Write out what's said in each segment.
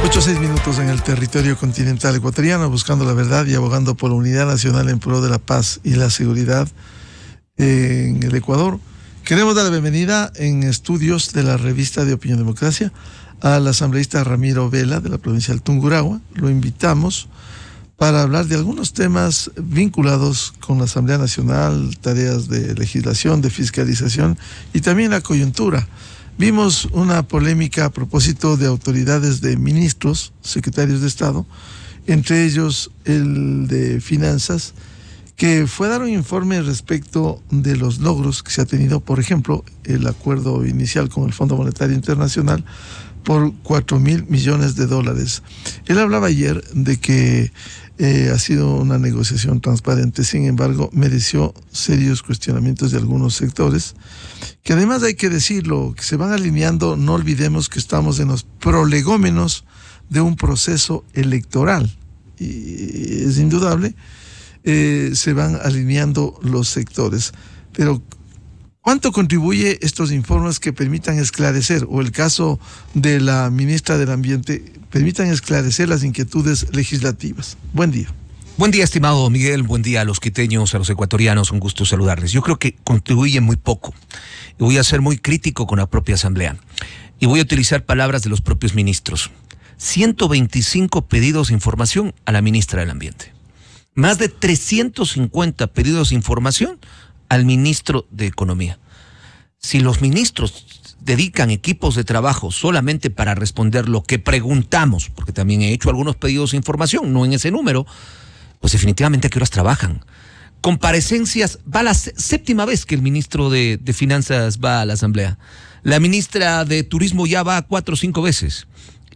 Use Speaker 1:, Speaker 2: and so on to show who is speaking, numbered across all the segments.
Speaker 1: 8 o 6 minutos en el territorio continental ecuatoriano, buscando la verdad y abogando por la unidad nacional en pro de la paz y la seguridad en el Ecuador. Queremos dar la bienvenida en estudios de la revista de Opinión Democracia al asambleísta Ramiro Vela de la provincia del Tungurahua. Lo invitamos para hablar de algunos temas vinculados con la Asamblea Nacional, tareas de legislación, de fiscalización y también la coyuntura. Vimos una polémica a propósito de autoridades de ministros, secretarios de Estado, entre ellos el de Finanzas, que fue a dar un informe respecto de los logros que se ha tenido, por ejemplo, el acuerdo inicial con el Fondo Monetario Internacional por $4.000 millones. Él hablaba ayer de que ha sido una negociación transparente, sin embargo, mereció serios cuestionamientos de algunos sectores, que además hay que decirlo, que se van alineando. No olvidemos que estamos en los prolegómenos de un proceso electoral, y es indudable, se van alineando los sectores. Pero ¿cuánto contribuye estos informes que permitan esclarecer, o el caso de la ministra del Ambiente, permitan esclarecer las inquietudes legislativas? Buen día.
Speaker 2: Buen día, estimado Miguel. Buen día a los quiteños, a los ecuatorianos. Un gusto saludarles. Yo creo que contribuye muy poco. Y voy a ser muy crítico con la propia Asamblea. Y voy a utilizar palabras de los propios ministros. 125 pedidos de información a la ministra del Ambiente. Más de 350 pedidos de información al ministro de Economía. Si los ministros dedican equipos de trabajo solamente para responder lo que preguntamos, porque también he hecho algunos pedidos de información, no en ese número, pues definitivamente ¿a qué horas trabajan? Comparecencias, va la séptima vez que el ministro de Finanzas va a la Asamblea. La ministra de Turismo ya va 4 o 5 veces.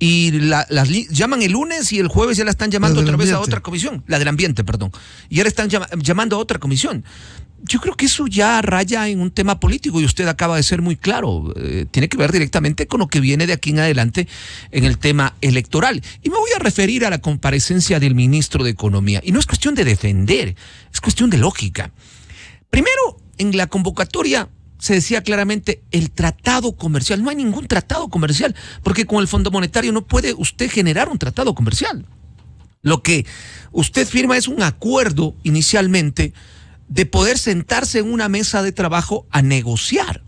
Speaker 2: Y las llaman el lunes y el jueves ya la están llamando otra vez a otra comisión. La del ambiente, perdón. Y ahora están llamando a otra comisión. Yo creo que eso ya raya en un tema político y usted acaba de ser muy claro. Tiene que ver directamente con lo que viene de aquí en adelante en el tema electoral. Y me voy a referir a la comparecencia del ministro de Economía. Y no es cuestión de defender, es cuestión de lógica. Primero, en la convocatoria se decía claramente el tratado comercial. No hay ningún tratado comercial, porque con el Fondo Monetario no puede usted generar un tratado comercial. Lo que usted firma es un acuerdo inicialmente de poder sentarse en una mesa de trabajo a negociar.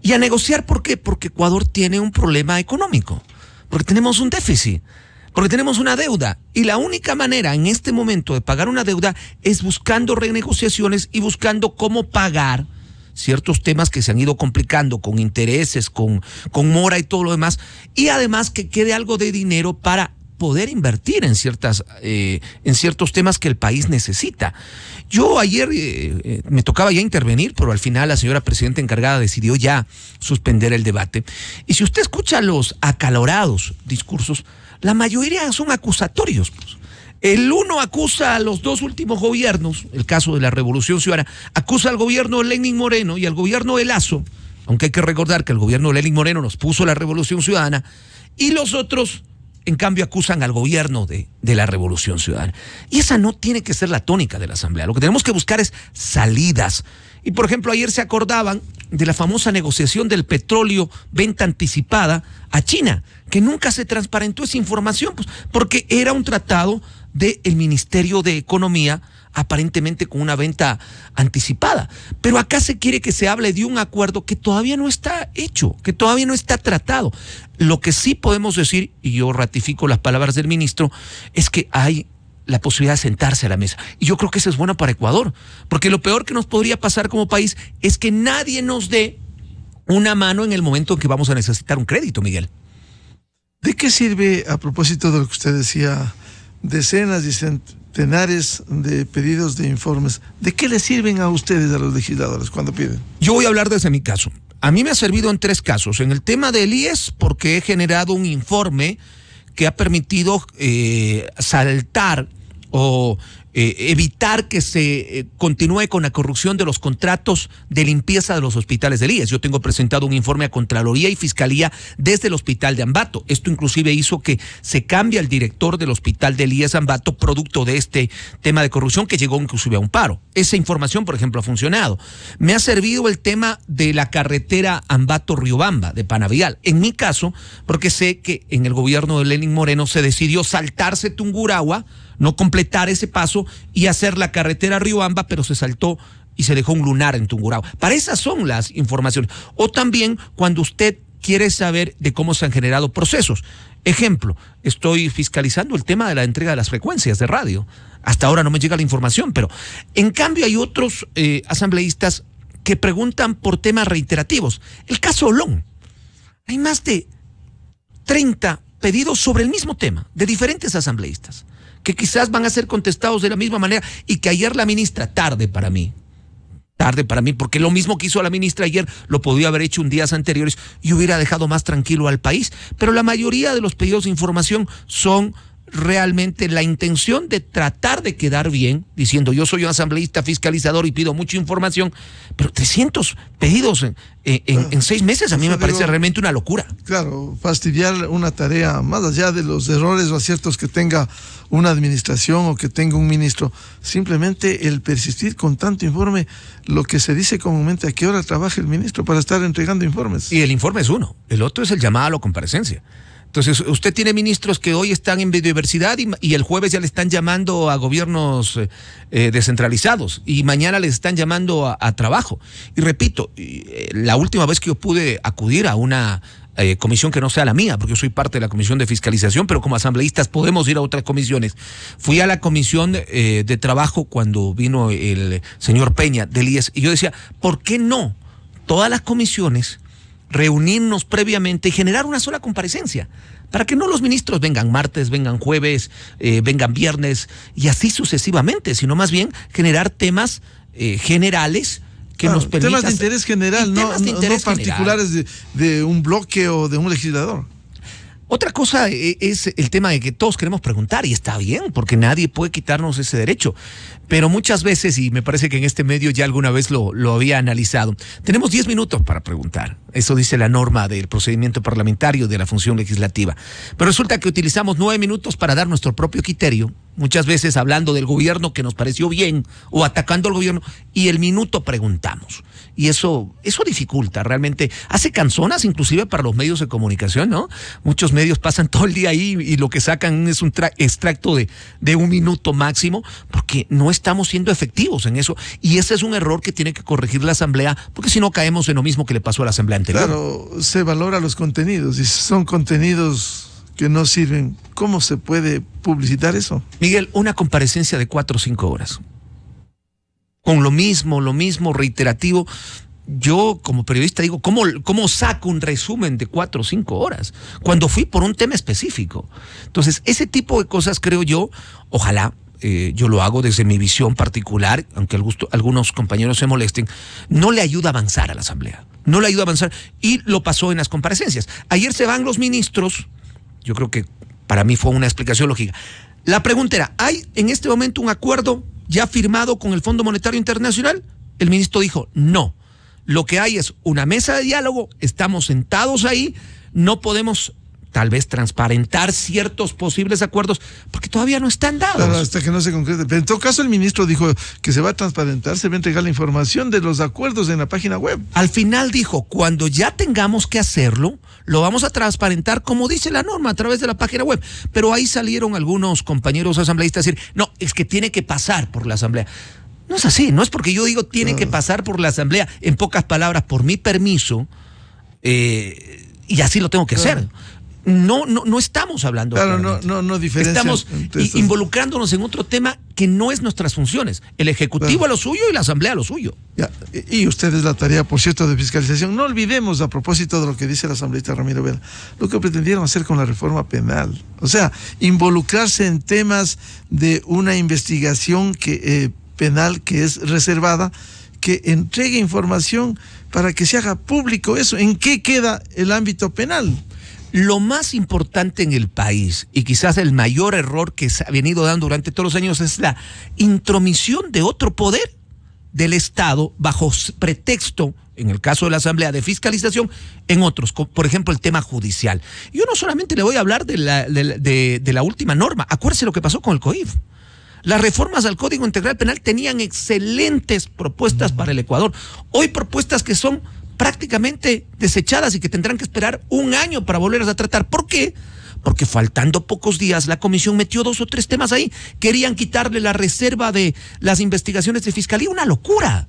Speaker 2: ¿Y a negociar por qué? Porque Ecuador tiene un problema económico, porque tenemos un déficit, porque tenemos una deuda. Y la única manera en este momento de pagar una deuda es buscando renegociaciones y buscando cómo pagar ciertos temas que se han ido complicando con intereses, con mora y todo lo demás, y además que quede algo de dinero para poder invertir en ciertos temas que el país necesita. Yo ayer me tocaba ya intervenir, pero al final la señora presidenta encargada decidió ya suspender el debate. Y si usted escucha los acalorados discursos, la mayoría son acusatorios, pues. El uno acusa a los dos últimos gobiernos, el caso de la Revolución Ciudadana, acusa al gobierno de Lenín Moreno y al gobierno de Lazo, aunque hay que recordar que el gobierno de Lenín Moreno nos puso la Revolución Ciudadana, y los otros, en cambio, acusan al gobierno de la Revolución Ciudadana. Y esa no tiene que ser la tónica de la Asamblea. Lo que tenemos que buscar es salidas. Y, por ejemplo, ayer se acordaban de la famosa negociación del petróleo, venta anticipada a China, que nunca se transparentó esa información, pues, porque era un tratado del Ministerio de Economía, aparentemente con una venta anticipada. Pero acá se quiere que se hable de un acuerdo que todavía no está hecho, que todavía no está tratado. Lo que sí podemos decir, y yo ratifico las palabras del ministro, es que hay la posibilidad de sentarse a la mesa. Y yo creo que eso es bueno para Ecuador, porque lo peor que nos podría pasar como país es que nadie nos dé una mano en el momento en que vamos a necesitar un crédito, Miguel.
Speaker 1: ¿De qué sirve, a propósito de lo que usted decía, decenas y centenares de pedidos de informes, de qué le sirven a ustedes, a los legisladores, cuando piden?
Speaker 2: Yo voy a hablar desde mi caso. A mí me ha servido en 3 casos. En el tema del IES, porque he generado un informe que ha permitido saltar o evitar que se continúe con la corrupción de los contratos de limpieza de los hospitales del IES. Yo tengo presentado un informe a Contraloría y Fiscalía desde el hospital de Ambato. Esto inclusive hizo que se cambie el director del hospital del IES Ambato, producto de este tema de corrupción que llegó inclusive a un paro. Esa información, por ejemplo, ha funcionado. Me ha servido el tema de la carretera Ambato-Riobamba, de Panavial. En mi caso, porque sé que en el gobierno de Lenín Moreno se decidió saltarse Tungurahua, no completar ese paso y hacer la carretera Riobamba, pero se saltó y se dejó un lunar en Tungurahua. Para esas son las informaciones. O también cuando usted quiere saber de cómo se han generado procesos. Ejemplo, estoy fiscalizando el tema de la entrega de las frecuencias de radio. Hasta ahora no me llega la información, pero en cambio hay otros asambleístas que preguntan por temas reiterativos. El caso Olón. Hay más de 30 pedidos sobre el mismo tema de diferentes asambleístas, que quizás van a ser contestados de la misma manera y que ayer la ministra, tarde para mí, porque lo mismo que hizo la ministra ayer lo podía haber hecho en días anteriores y hubiera dejado más tranquilo al país. Pero la mayoría de los pedidos de información son realmente la intención de tratar de quedar bien, diciendo yo soy un asambleísta fiscalizador y pido mucha información, pero 300 pedidos en 6 meses a mí me parece realmente una locura.
Speaker 1: Claro, fastidiar una tarea más allá de los errores o aciertos que tenga una administración o que tenga un ministro, simplemente el persistir con tanto informe, lo que se dice comúnmente, ¿a qué hora trabaja el ministro para estar entregando informes? Y
Speaker 2: el informe es uno, el otro es el llamado a la comparecencia. Entonces, usted tiene ministros que hoy están en biodiversidad y el jueves ya le están llamando a gobiernos descentralizados y mañana les están llamando a trabajo. Y repito, la última vez que yo pude acudir a una comisión que no sea la mía, porque yo soy parte de la comisión de fiscalización, pero como asambleístas podemos ir a otras comisiones. Fui a la comisión de trabajo cuando vino el señor Peña del IES y yo decía, ¿por qué no todas las comisiones reunirnos previamente y generar una sola comparecencia, para que no los ministros vengan martes, vengan jueves, vengan viernes y así sucesivamente, sino más bien generar temas generales que nos permitan...
Speaker 1: Temas de interés general, no particulares de un bloque o de un legislador.
Speaker 2: Otra cosa es el tema de que todos queremos preguntar, y está bien, porque nadie puede quitarnos ese derecho. Pero muchas veces, y me parece que en este medio ya alguna vez lo había analizado, tenemos 10 minutos para preguntar. Eso dice la norma del procedimiento parlamentario de la función legislativa. Pero resulta que utilizamos 9 minutos para dar nuestro propio criterio, muchas veces hablando del gobierno que nos pareció bien o atacando al gobierno, y el minuto preguntamos. Y eso dificulta, realmente hace canzonas inclusive para los medios de comunicación, ¿no? Muchos medios pasan todo el día ahí y lo que sacan es un extracto de 1 minuto máximo, porque no estamos siendo efectivos en eso, y ese es un error que tiene que corregir la Asamblea, porque si no caemos en lo mismo que le pasó a la Asamblea anterior.
Speaker 1: Claro, se valora los contenidos, y si son contenidos que no sirven, ¿cómo se puede publicitar eso?
Speaker 2: Miguel, una comparecencia de 4 o 5 horas. Con lo mismo, reiterativo. Yo, como periodista, digo, ¿cómo saco un resumen de 4 o 5 horas? Cuando fui por un tema específico. Entonces, ese tipo de cosas, creo yo, ojalá, yo lo hago desde mi visión particular, aunque algunos compañeros se molesten, no le ayuda a avanzar a la Asamblea. No le ayuda a avanzar. Y lo pasó en las comparecencias. Ayer se van los ministros, yo creo que para mí fue una explicación lógica. La pregunta era, ¿hay en este momento un acuerdo ya firmado con el Fondo Monetario Internacional? El ministro dijo, no. Lo que hay es una mesa de diálogo, estamos sentados ahí, no podemos tal vez transparentar ciertos posibles acuerdos, porque todavía no están dados.
Speaker 1: Claro, hasta que no se concrete. Pero en todo caso el ministro dijo que se va a transparentar, se va a entregar la información de los acuerdos en la página web.
Speaker 2: Al final dijo, cuando ya tengamos que hacerlo, lo vamos a transparentar como dice la norma a través de la página web. Pero ahí salieron algunos compañeros asambleístas a decir, no, es que tiene que pasar por la Asamblea. No es así, no es porque yo digo tiene que pasar por la Asamblea, en pocas palabras, por mi permiso, y así lo tengo que hacer. No estamos hablando.
Speaker 1: Claro, no diferencia.
Speaker 2: Estamos involucrándonos en otro tema que no es nuestras funciones. El Ejecutivo a lo suyo y la Asamblea a lo suyo.
Speaker 1: Ya, y ustedes la tarea, por cierto, de fiscalización. No olvidemos, a propósito de lo que dice el asambleísta Ramiro Vera, lo que pretendieron hacer con la reforma penal. O sea, involucrarse en temas de una investigación penal que es reservada, que entregue información para que se haga público eso. ¿En qué queda el ámbito penal?
Speaker 2: Lo más importante en el país, y quizás el mayor error que se ha venido dando durante todos los años, es la intromisión de otro poder del Estado bajo pretexto, en el caso de la Asamblea, de fiscalización, en otros, por ejemplo, el tema judicial. Yo no solamente le voy a hablar de la última norma, acuérdese lo que pasó con el COIF. Las reformas al Código Integral Penal tenían excelentes propuestas para el Ecuador. Hoy propuestas que son prácticamente desechadas y que tendrán que esperar un año para volverlas a tratar. ¿Por qué? Porque faltando pocos días la comisión metió 2 o 3 temas ahí. Querían quitarle la reserva de las investigaciones de fiscalía, una locura.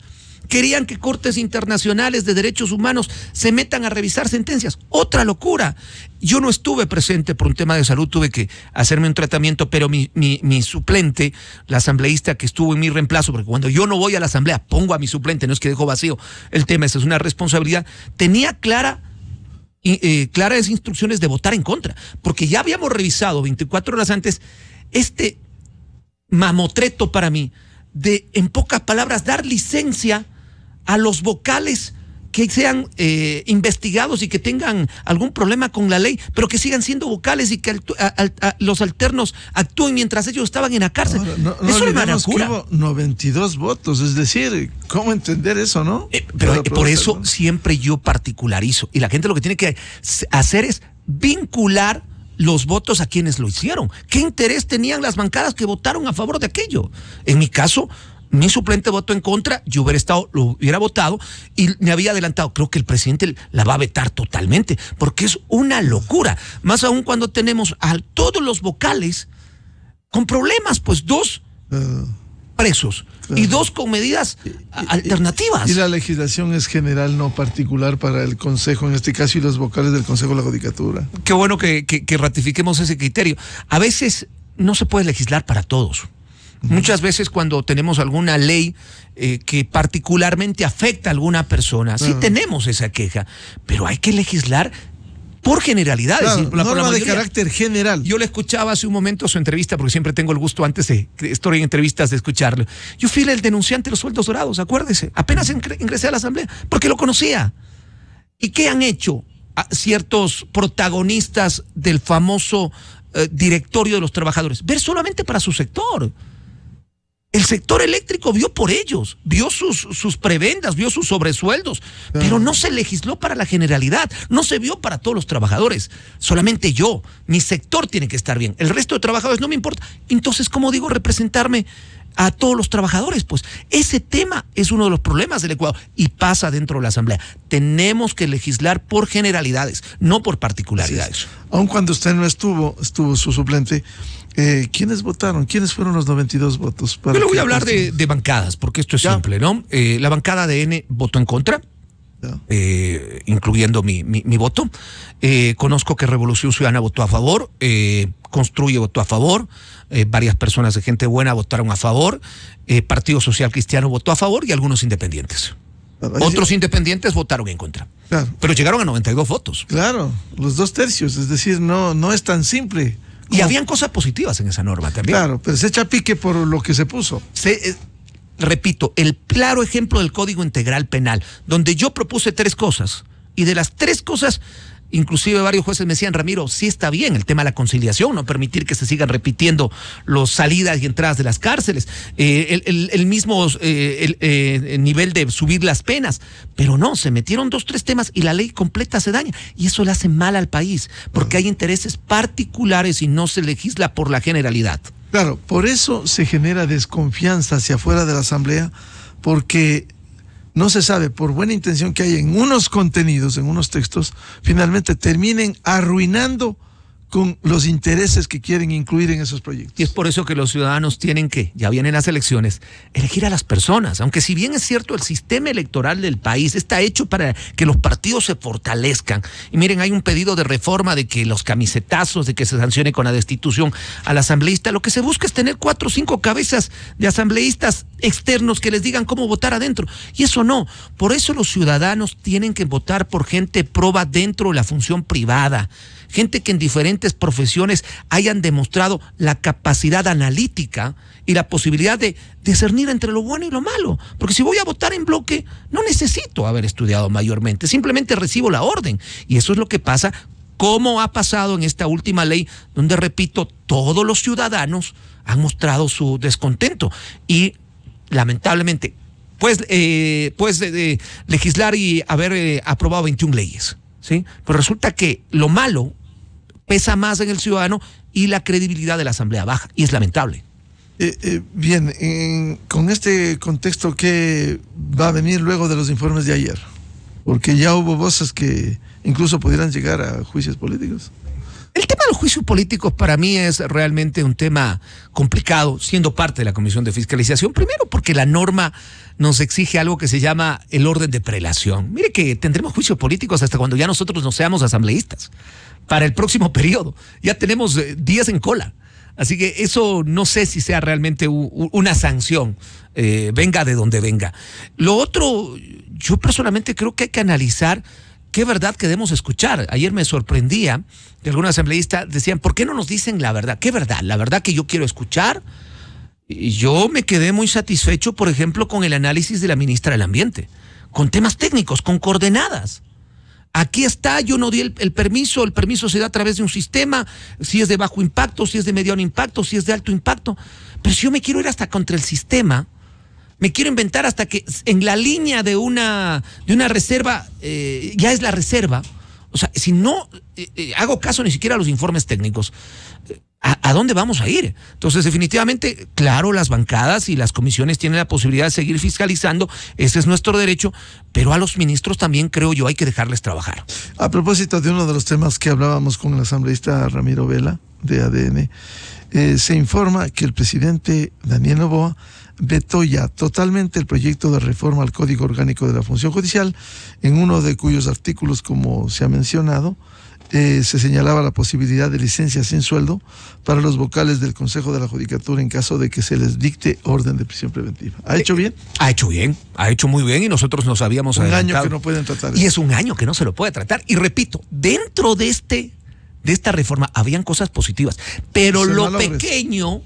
Speaker 2: Querían que cortes internacionales de derechos humanos se metan a revisar sentencias, otra locura. Yo no estuve presente por un tema de salud, tuve que hacerme un tratamiento, pero mi suplente, la asambleísta que estuvo en mi reemplazo, porque cuando yo no voy a la asamblea pongo a mi suplente, no es que dejo vacío el tema, esa es una responsabilidad, tenía claras instrucciones de votar en contra, porque ya habíamos revisado 24 horas antes este mamotreto para mí de, en pocas palabras, dar licencia a los vocales que sean investigados y que tengan algún problema con la ley, pero que sigan siendo vocales y que los alternos actúen mientras ellos estaban en la cárcel.
Speaker 1: Ahora, no
Speaker 2: eso es una
Speaker 1: locura.
Speaker 2: locura.
Speaker 1: Hubo 92 votos, es decir, ¿cómo entender eso, no?
Speaker 2: Pero por eso siempre yo particularizo, y la gente lo que tiene que hacer es vincular los votos a quienes lo hicieron. ¿Qué interés tenían las bancadas que votaron a favor de aquello? En mi caso, mi suplente votó en contra, yo lo hubiera votado y me había adelantado. Creo que el presidente la va a vetar totalmente, porque es una locura. Más aún cuando tenemos a todos los vocales con problemas, pues 2 presos, claro, y 2 con medidas alternativas.
Speaker 1: Y la legislación es general, no particular para el Consejo, en este caso, y los vocales del Consejo de la Judicatura.
Speaker 2: Qué bueno que ratifiquemos ese criterio. A veces no se puede legislar para todos. Muchas veces cuando tenemos alguna ley que particularmente afecta a alguna persona, sí tenemos esa queja, pero hay que legislar por generalidades.
Speaker 1: Claro,
Speaker 2: por la
Speaker 1: norma
Speaker 2: mayoría.
Speaker 1: de carácter general.
Speaker 2: Yo le escuchaba hace un momento su entrevista, porque siempre tengo el gusto antes de estoy en entrevistas de escucharlo. Yo fui el denunciante de los sueldos dorados, acuérdese. Apenas ingresé a la asamblea, porque lo conocía. ¿Y qué han hecho ciertos protagonistas del famoso directorio de los trabajadores? Ver solamente para su sector. El sector eléctrico vio por ellos, vio sus prebendas, vio sus sobresueldos, pero no se legisló para la generalidad, no se vio para todos los trabajadores. Solamente yo, mi sector tiene que estar bien, el resto de trabajadores no me importa. Entonces, ¿cómo digo representarme a todos los trabajadores? Pues ese tema es uno de los problemas del Ecuador y pasa dentro de la Asamblea. Tenemos que legislar por generalidades, no por particularidades.
Speaker 1: Aun cuando usted no estuvo su suplente, ¿quiénes votaron? ¿Quiénes fueron los 92 votos?
Speaker 2: Yo le voy a hablar de bancadas, porque esto es simple, ¿no? La bancada de N votó en contra, incluyendo mi voto. Conozco que Revolución Ciudadana votó a favor, Construye votó a favor, varias personas de gente buena votaron a favor, Partido Social Cristiano votó a favor y algunos independientes. Otros independientes votaron en contra. Claro. Pero llegaron a 92 votos.
Speaker 1: Claro, los 2/3, es decir, no es tan simple.
Speaker 2: Y habían cosas positivas en esa norma también.
Speaker 1: Claro, pero se echa pique por lo que se puso.
Speaker 2: Repito, el claro ejemplo del Código Integral Penal, donde yo propuse 3 cosas, y de las 3 cosas, inclusive varios jueces me decían, Ramiro, sí está bien el tema de la conciliación, no permitir que se sigan repitiendo las salidas y entradas de las cárceles, el mismo nivel de subir las penas, pero no, se metieron 2, 3 temas y la ley completa se daña, y eso le hace mal al país, porque hay intereses particulares y no se legisla por la generalidad.
Speaker 1: Claro, por eso se genera desconfianza hacia afuera de la Asamblea, porque no se sabe, por buena intención que hay en unos contenidos, en unos textos, finalmente terminen arruinando con los intereses que quieren incluir en esos proyectos.
Speaker 2: Y es por eso que los ciudadanos tienen que, ya vienen las elecciones, elegir a las personas, aunque si bien es cierto el sistema electoral del país está hecho para que los partidos se fortalezcan. Y miren, hay un pedido de reforma de que los camisetazos, de que se sancione con la destitución al asambleísta. Lo que se busca es tener 4 o 5 cabezas de asambleístas externos que les digan cómo votar adentro. Y eso no. Por eso los ciudadanos tienen que votar por gente proba dentro de la función privada. Gente que en diferentes profesiones hayan demostrado la capacidad analítica y la posibilidad de discernir entre lo bueno y lo malo. Porque si voy a votar en bloque, no necesito haber estudiado mayormente, simplemente recibo la orden. Y eso es lo que pasa como ha pasado en esta última ley, donde, repito, todos los ciudadanos han mostrado su descontento y, lamentablemente, legislar y haber aprobado 21 leyes, ¿sí? Pero resulta que lo malo pesa más en el ciudadano y la credibilidad de la Asamblea baja, y es lamentable.
Speaker 1: Bien, con este contexto, ¿qué va a venir luego de los informes de ayer? Porque ya hubo voces que incluso pudieran llegar a juicios políticos.
Speaker 2: El tema de los juicios políticos para mí es realmente un tema complicado, siendo parte de la Comisión de Fiscalización. Primero porque la norma nos exige algo que se llama el orden de prelación. Mire que tendremos juicios políticos hasta cuando ya nosotros no seamos asambleístas. Para el próximo periodo. Ya tenemos días en cola. Así que eso no sé si sea realmente una sanción, venga de donde venga. Lo otro, yo personalmente creo que hay que analizar qué verdad queremos escuchar. Ayer me sorprendía que algunos asambleístas decían, ¿por qué no nos dicen la verdad? ¿Qué verdad? ¿La verdad que yo quiero escuchar? Y yo me quedé muy satisfecho, por ejemplo, con el análisis de la ministra del Ambiente, con temas técnicos, con coordenadas. Aquí está, yo no di el permiso se da a través de un sistema, si es de bajo impacto, si es de mediano impacto, si es de alto impacto. Pero si yo me quiero ir hasta contra el sistema, me quiero inventar hasta que en la línea de una reserva, ya es la reserva. O sea, si no hago caso ni siquiera a los informes técnicos, ¿a dónde vamos a ir? Entonces, definitivamente, claro, las bancadas y las comisiones tienen la posibilidad de seguir fiscalizando, ese es nuestro derecho, pero a los ministros también, creo yo, hay que dejarles trabajar.
Speaker 1: A propósito de uno de los temas que hablábamos con el asambleísta Ramiro Vela, de ADN, se informa que el presidente Daniel Noboa vetó ya totalmente el proyecto de reforma al Código Orgánico de la Función Judicial, en uno de cuyos artículos, como se ha mencionado, se señalaba la posibilidad de licencia sin sueldo para los vocales del Consejo de la Judicatura en caso de que se les dicte orden de prisión preventiva. ¿Ha hecho bien?
Speaker 2: Ha hecho bien, ha hecho muy bien, y nosotros nos habíamos adelantado.
Speaker 1: Un año que no pueden tratar.
Speaker 2: Y es un año que no se lo puede tratar. Y repito, dentro de esta reforma habían cosas positivas, pero lo pequeño,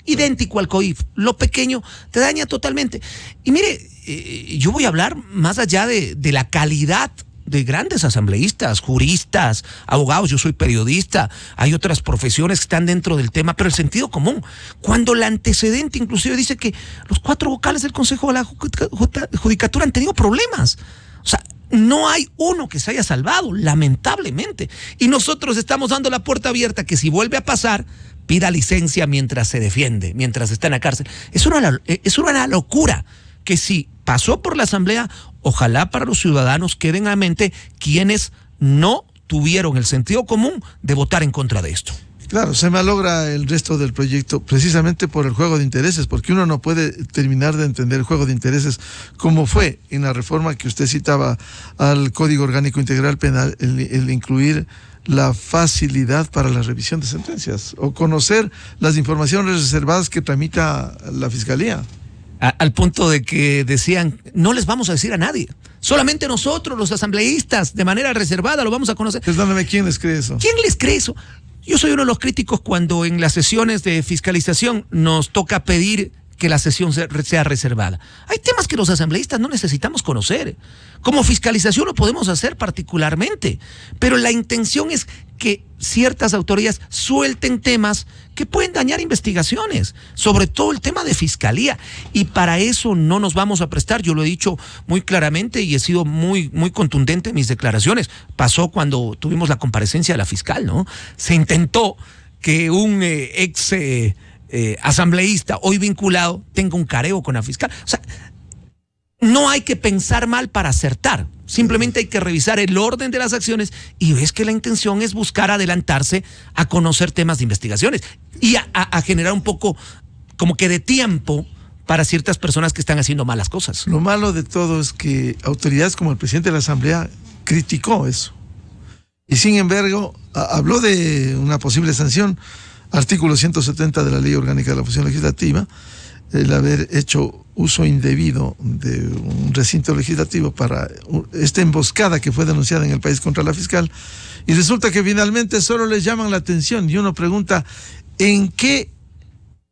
Speaker 2: idéntico al COIF, lo pequeño te daña totalmente. Y mire, yo voy a hablar más allá de la calidad de grandes asambleístas, juristas, abogados. Yo soy periodista, hay otras profesiones que están dentro del tema, pero el sentido común, cuando el antecedente inclusive dice que los 4 vocales del Consejo de la Judicatura han tenido problemas, o sea, no hay uno que se haya salvado, lamentablemente, y nosotros estamos dando la puerta abierta que si vuelve a pasar, pida licencia mientras se defiende, mientras está en la cárcel. Es una locura que si pasó por la Asamblea, ojalá para los ciudadanos queden a mente quienes no tuvieron el sentido común de votar en contra de esto.
Speaker 1: Claro, se malogra el resto del proyecto precisamente por el juego de intereses, porque uno no puede terminar de entender el juego de intereses como fue en la reforma que usted citaba al Código Orgánico Integral Penal, el incluir la facilidad para la revisión de sentencias o conocer las informaciones reservadas que tramita la Fiscalía.
Speaker 2: Al punto de que decían, no les vamos a decir a nadie, solamente nosotros, los asambleístas, de manera reservada, lo vamos a conocer.
Speaker 1: Perdóname, ¿quién les cree eso?
Speaker 2: ¿Quién les cree eso? Yo soy uno de los críticos cuando en las sesiones de fiscalización nos toca pedir que la sesión sea reservada. Hay temas que los asambleístas no necesitamos conocer. Como fiscalización lo podemos hacer particularmente, pero la intención es que ciertas autoridades suelten temas que pueden dañar investigaciones, sobre todo el tema de fiscalía, y para eso no nos vamos a prestar. Yo lo he dicho muy claramente y he sido muy, muy contundente en mis declaraciones. Pasó cuando tuvimos la comparecencia de la fiscal, ¿no? Se intentó que un ex asambleísta hoy vinculado tenga un careo con la fiscal. O sea, no hay que pensar mal para acertar, simplemente hay que revisar el orden de las acciones y ves que la intención es buscar adelantarse a conocer temas de investigaciones y a generar un poco como que de tiempo para ciertas personas que están haciendo malas cosas.
Speaker 1: Lo malo de todo es que autoridades como el presidente de la Asamblea criticó eso y sin embargo habló de una posible sanción, artículo 170 de la Ley Orgánica de la Función Legislativa, el haber hecho uso indebido de un recinto legislativo para esta emboscada que fue denunciada en el país contra la fiscal, y resulta que finalmente solo les llaman la atención y uno pregunta, ¿en qué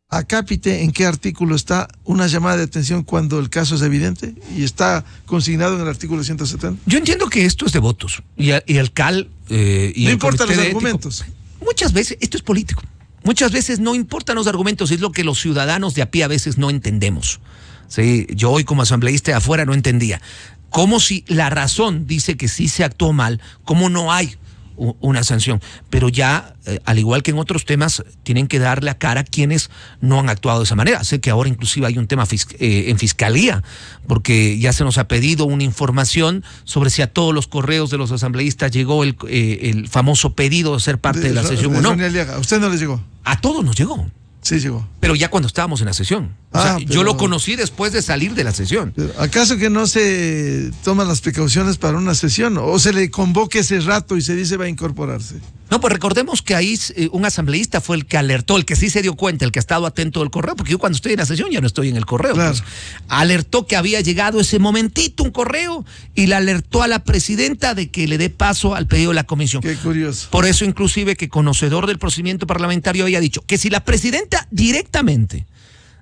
Speaker 1: acápite en qué artículo está una llamada de atención cuando el caso es evidente y está consignado en el artículo 170?
Speaker 2: Yo entiendo que esto es de votos y el CAL y
Speaker 1: no
Speaker 2: el
Speaker 1: importan los
Speaker 2: comité
Speaker 1: argumentos.
Speaker 2: ético, muchas veces esto es político. Muchas veces no importan los argumentos, es lo que los ciudadanos de a pie a veces no entendemos. Sí, yo hoy como asambleísta de afuera no entendía. Como si la razón dice que sí se actuó mal, ¿cómo no hay una sanción? Pero ya, al igual que en otros temas, tienen que darle a cara a quienes no han actuado de esa manera. Sé que ahora inclusive hay un tema en fiscalía, porque ya se nos ha pedido una información sobre si a todos los correos de los asambleístas llegó el famoso pedido de ser parte de la sesión o no.
Speaker 1: ¿A usted no le llegó?
Speaker 2: A todos nos llegó.
Speaker 1: Sí llegó.
Speaker 2: Pero ya cuando estábamos en la sesión. O sea, yo lo conocí después de salir de la sesión.
Speaker 1: ¿Acaso que no se toman las precauciones para una sesión? ¿O se le convoca ese rato y se dice va a incorporarse?
Speaker 2: No, pues recordemos que ahí un asambleísta fue el que alertó, el que sí se dio cuenta, el que ha estado atento del correo, porque yo cuando estoy en la sesión ya no estoy en el correo.
Speaker 1: Claro.
Speaker 2: Pues, alertó que había llegado ese momentito un correo y le alertó a la presidenta de que le dé paso al pedido de la comisión.
Speaker 1: Qué curioso.
Speaker 2: Por eso inclusive que conocedor del procedimiento parlamentario había dicho que si la presidenta directamente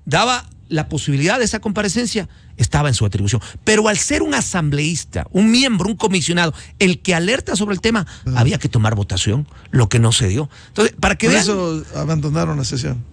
Speaker 2: daba la posibilidad de esa comparecencia, estaba en su atribución. Pero al ser un asambleísta, un miembro, un comisionado, el que alerta sobre el tema, había que tomar votación, lo que no se dio. Entonces, para que
Speaker 1: Por
Speaker 2: vean,
Speaker 1: eso abandonaron la sesión.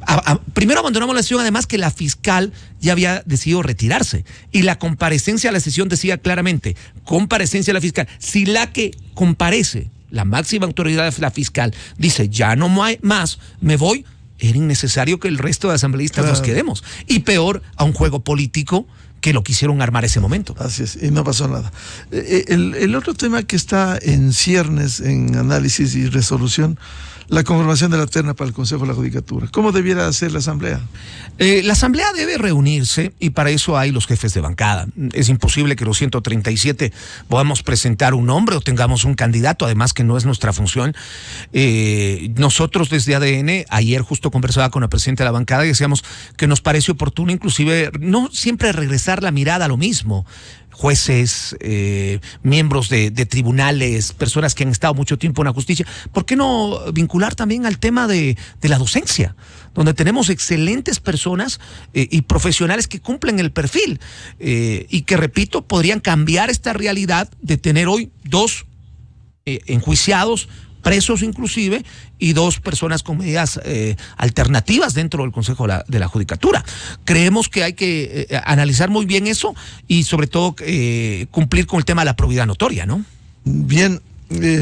Speaker 2: Primero abandonamos la sesión, además que la fiscal ya había decidido retirarse. Y la comparecencia a la sesión decía claramente, comparecencia a la fiscal. Si la que comparece, la máxima autoridad de la fiscal, dice, ya no hay más, me voy, era innecesario que el resto de asambleístas nos quedemos. Y peor, a un juego político que lo quisieron armar ese momento.
Speaker 1: Así es, y no pasó nada. El otro tema que está en ciernes, en análisis y resolución, la conformación de la terna para el Consejo de la Judicatura. ¿Cómo debiera hacer la Asamblea?
Speaker 2: La Asamblea debe reunirse y para eso hay los jefes de bancada. Es imposible que los 137 podamos presentar un nombre o tengamos un candidato, además que no es nuestra función. Nosotros desde ADN, ayer justo conversaba con la presidenta de la bancada y decíamos que nos parece oportuno inclusive no siempre regresar la mirada a lo mismo. Jueces, miembros de tribunales, personas que han estado mucho tiempo en la justicia, ¿por qué no vincular también al tema de la docencia? Donde tenemos excelentes personas y profesionales que cumplen el perfil y que, repito, podrían cambiar esta realidad de tener hoy 2 enjuiciados, presos inclusive, y 2 personas con medidas alternativas dentro del Consejo de la Judicatura. Creemos que hay que analizar muy bien eso y sobre todo cumplir con el tema de la probidad notoria, ¿no?
Speaker 1: Bien,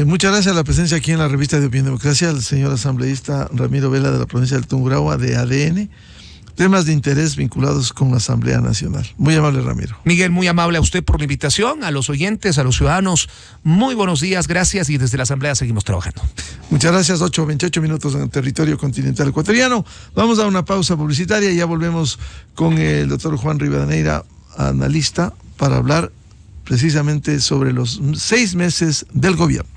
Speaker 1: muchas gracias a la presencia aquí en la revista de Opinión Democracia, al señor asambleísta Ramiro Vela de la provincia del Tungurahua de ADN. Temas de interés vinculados con la Asamblea Nacional. Muy amable, Ramiro.
Speaker 2: Miguel, muy amable a usted por la invitación, a los oyentes, a los ciudadanos. Muy buenos días, gracias y desde la Asamblea seguimos trabajando.
Speaker 1: Muchas gracias, 8:28 minutos en el territorio continental ecuatoriano. Vamos a una pausa publicitaria y ya volvemos con el doctor Juan Rivadeneira, analista, para hablar precisamente sobre los 6 meses del gobierno.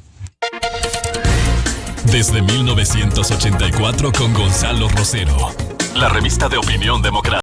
Speaker 3: Desde 1984 con Gonzalo Rosero. La revista de Opinión Democrática.